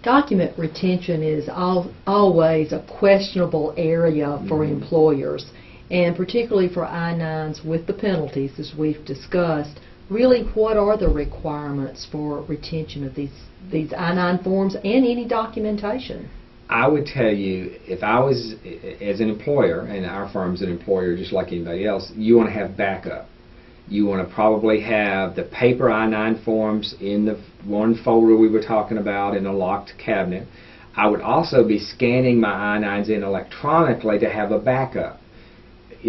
Document retention is always a questionable area for employers, and particularly for I-9s with the penalties, as we've discussed. Really, what are the requirements for retention of these I-9 forms and any documentation? I would tell you, if I was, as an employer, and our firm's an employer just like anybody else, you want to have backup. You want to probably have the paper I-9 forms in the one folder we were talking about in a locked cabinet. I would also be scanning my I-9s in electronically to have a backup.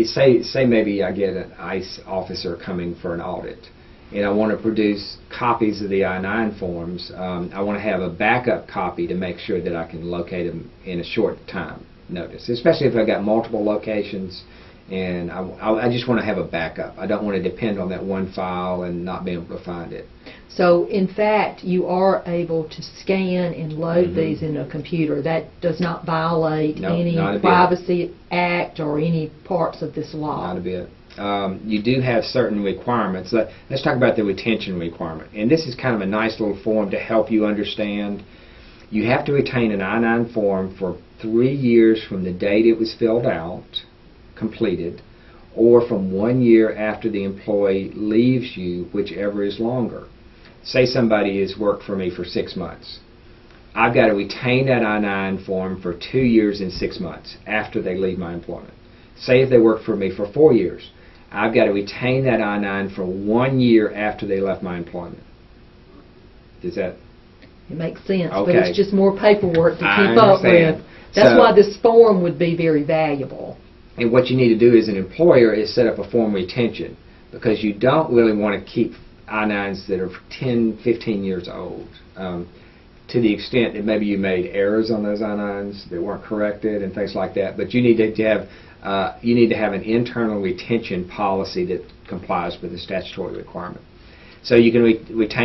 Say maybe I get an ICE officer coming for an audit, and I want to produce copies of the I-9 forms. I want to have a backup copy to make sure that I can locate them in a short time notice, especially if I've got multiple locations, and I just want to have a backup. I don't want to depend on that one file and not be able to find it. So, in fact, you are able to scan and load these in a computer. That does not violate any Privacy Act or any parts of this law. Not a bit. You do have certain requirements. Let's talk about the retention requirement. And this is kind of a nice little form to help you understand. You have to retain an I-9 form for 3 years from the date it was filled out, completed, or from 1 year after the employee leaves you, whichever is longer. Say somebody has worked for me for 6 months. I've got to retain that I-9 form for 2 years and 6 months after they leave my employment. Say if they worked for me for 4 years, I've got to retain that I-9 for 1 year after they left my employment. Does that? It makes sense, okay. But it's just more paperwork to keep up with. That's why this form would be very valuable. And what you need to do as an employer is set up a form retention, because you don't really want to keep I-9s that are 10, 15 years old. To the extent that maybe you made errors on those I-9s that weren't corrected and things like that, but you need to have an internal retention policy that complies with the statutory requirement. So you can retain